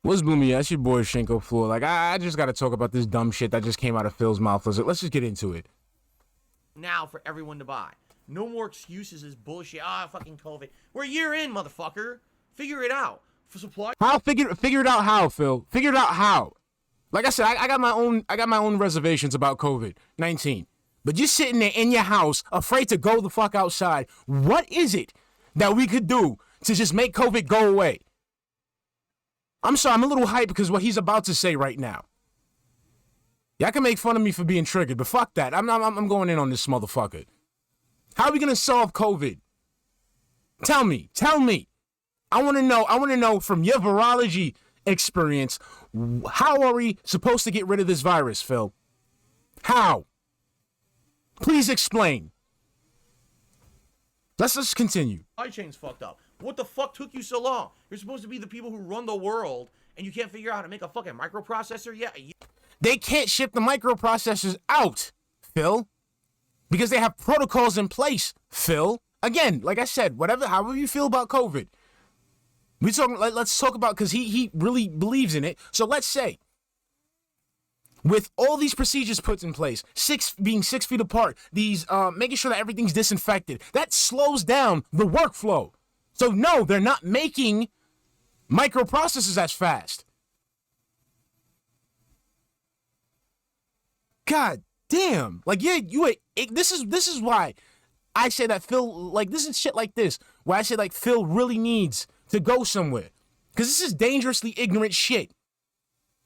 What's Bloomy? That's your boy Shenko Floor. Like, I just got to talk about this dumb shit that just came out of Phil's mouth. Let's just get into it. Now for everyone to buy. No more excuses as bullshit. Fucking COVID. We're a year in, motherfucker. Figure it out. For supply. How figure it out how, Phil? Figure it out how. Like I said, I got my own reservations about COVID-19. But you're sitting there in your house, afraid to go the fuck outside. What is it that we could do to just make COVID go away? I'm sorry, I'm a little hyped because what he's about to say right now. Y'all can make fun of me for being triggered, but fuck that. I'm going in on this motherfucker. How are we gonna solve COVID? Tell me. I want to know from your virology experience, how are we supposed to get rid of this virus, Phil? How? Please explain. Let's just continue. Supply chain's fucked up. What the fuck took you so long? You're supposed to be the people who run the world, and you can't figure out how to make a fucking microprocessor yet? They can't ship the microprocessors out, Phil, because they have protocols in place, Phil. Again, like I said, however you feel about COVID, let's talk about, because he really believes in it. So let's say, with all these procedures put in place, being 6 feet apart, these making sure that everything's disinfected, that slows down the workflow. So no, they're not making microprocessors as fast. God damn. Like, yeah, this is why I say that Phil, like, this is shit like this, why I say, like, Phil really needs to go somewhere. Because this is dangerously ignorant shit.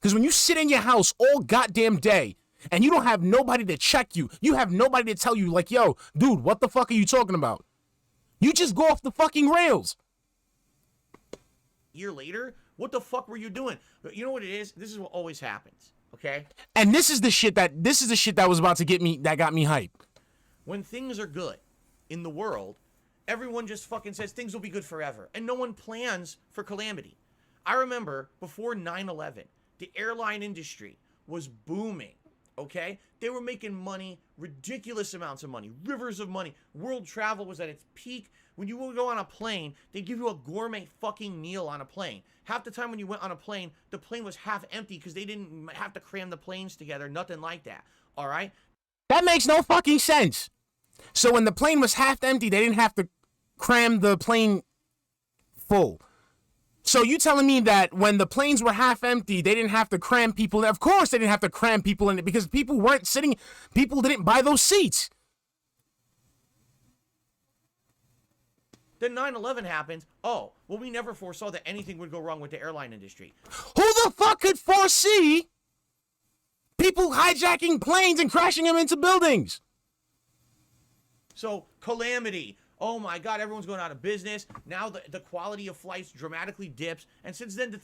Because when you sit in your house all goddamn day and you don't have nobody to check you, you have nobody to tell you, like, yo, dude, what the fuck are you talking about? You just go off the fucking rails. A year later, what the fuck were you doing? You know what it is? This is what always happens, okay? And this is the shit that was about to got me hyped. When things are good in the world, everyone just fucking says things will be good forever, and no one plans for calamity. I remember before 9/11, the airline industry was booming, okay? They were making money, ridiculous amounts of money, rivers of money. World travel was at its peak. When you would go on a plane, they'd give you a gourmet fucking meal on a plane. Half the time when you went on a plane, the plane was half empty because they didn't have to cram the planes together, nothing like that, all right? That makes no fucking sense. So when the plane was half empty, they didn't have to cram the plane full. So you telling me that when the planes were half empty, they didn't have to cram people in? Of course they didn't have to cram people in it because people didn't buy those seats. Then 9/11 happens. Oh, well, we never foresaw that anything would go wrong with the airline industry. Who the fuck could foresee people hijacking planes and crashing them into buildings? So, calamity. Oh my God, everyone's going out of business. Now the quality of flights dramatically dips. And since then,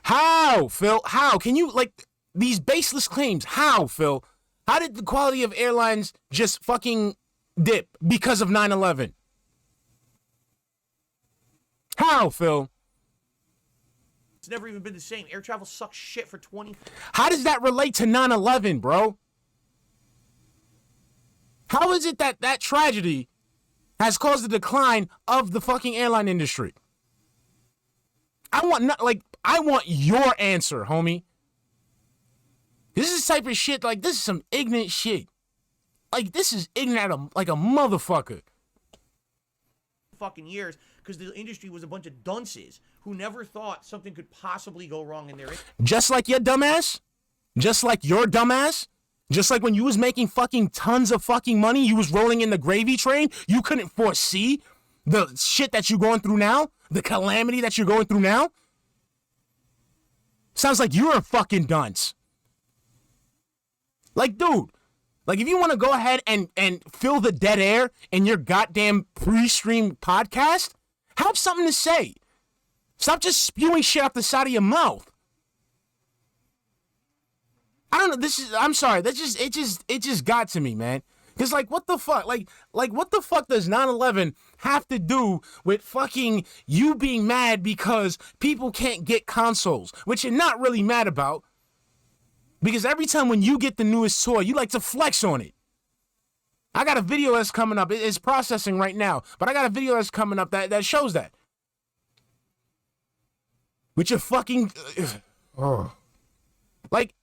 How, Phil? How? Can you, like, these baseless claims, how, Phil? How did the quality of airlines just fucking dip because of 9/11? How, Phil? It's never even been the same. Air travel sucks shit for 20. How does that relate to 9/11, bro? How is it that that tragedy has caused the decline of the fucking airline industry? I want your answer, homie. This is the type of shit, like, this is some ignorant shit. Like, this is ignorant like a motherfucker. Fucking years, because the industry was a bunch of dunces who never thought something could possibly go wrong in their industry. Just like your dumbass? Just like your dumbass? Just like when you was making fucking tons of fucking money, you was rolling in the gravy train, you couldn't foresee the shit that you're going through now? The calamity that you're going through now? Sounds like you're a fucking dunce. Like, dude, like, if you want to go ahead and fill the dead air in your goddamn pre-stream podcast, have something to say. Stop just spewing shit out the side of your mouth. I don't know, I'm sorry, it just got to me, man. Because, like, what the fuck? Like, what the fuck does 9/11 have to do with fucking you being mad because people can't get consoles, which you're not really mad about? Because every time when you get the newest toy, you like to flex on it. I got a video that's coming up. It's processing right now, but I got a video that's coming up that shows that. with your fucking, like,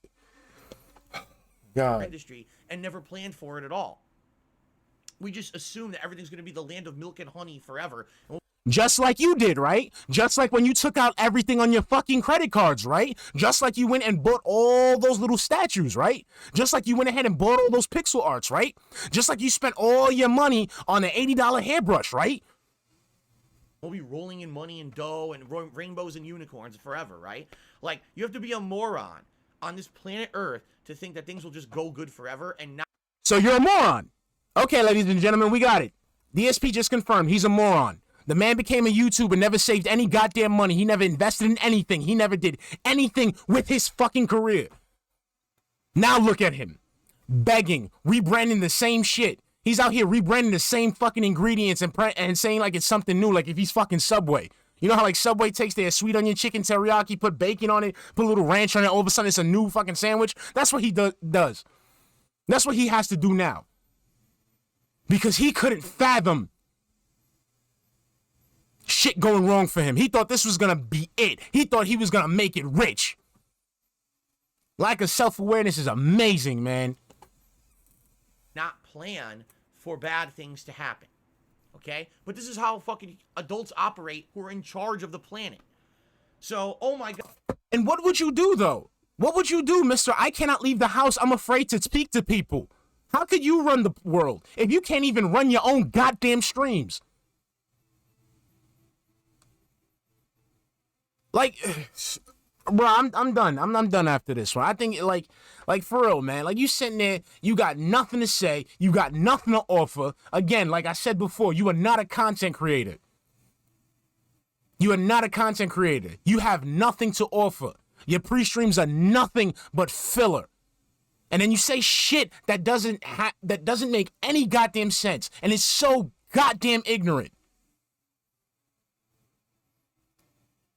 God. Industry and never planned for it at all. We just assume that everything's going to be the land of milk and honey forever. Just like you did, right? Just like when you took out everything on your fucking credit cards, right? Just like you went and bought all those little statues, right? Just like you went ahead and bought all those pixel arts, right? Just like you spent all your money on an $80 hairbrush, right? We'll be rolling in money and dough and rainbows and unicorns forever, right? Like, you have to be a moron on this planet Earth to think that things will just go good forever and not. So you're a moron. Okay, ladies and gentlemen, we got it. DSP just confirmed he's a moron. The man became a YouTuber, never saved any goddamn money. He never invested in anything. He never did anything with his fucking career. Now look at him. Begging, rebranding the same shit. He's out here rebranding the same fucking ingredients and saying like it's something new, like if he's fucking Subway. You know how like Subway takes their sweet onion chicken teriyaki, put bacon on it, put a little ranch on it, all of a sudden it's a new fucking sandwich? That's what he does. That's what he has to do now. Because he couldn't fathom shit going wrong for him. He thought this was gonna be it. He thought he was gonna make it rich. Lack of self-awareness is amazing, man. Not plan for bad things to happen. Okay? But this is how fucking adults operate who are in charge of the planet. So, oh my God. And what would you do, though? What would you do, mister? I cannot leave the house. I'm afraid to speak to people. How could you run the world if you can't even run your own goddamn streams? Like, bro, I'm done. I'm done after this one. I think, like for real, man. Like, you sitting there, you got nothing to say. You got nothing to offer. Again, like I said before, you are not a content creator. You are not a content creator. You have nothing to offer. Your pre-streams are nothing but filler. And then you say shit that doesn't make any goddamn sense. And it's so goddamn ignorant.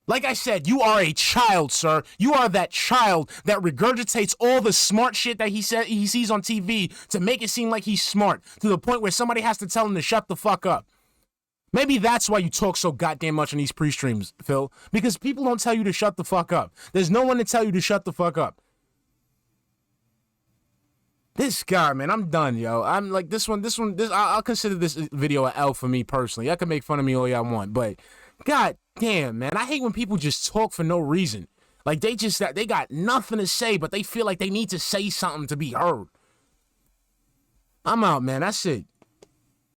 Like I said, you are a child, sir. You are that child that regurgitates all the smart shit that he sees on TV to make it seem like he's smart, to the point where somebody has to tell him to shut the fuck up. Maybe that's why you talk so goddamn much on these pre-streams, Phil. Because people don't tell you to shut the fuck up. There's no one to tell you to shut the fuck up. This guy, man, I'm done, yo. I'm like, I'll consider this video an L for me personally. Y'all can make fun of me all y'all want, but god damn, man, I hate when people just talk for no reason. Like, they got nothing to say, but they feel like they need to say something to be heard. I'm out, man. That's it.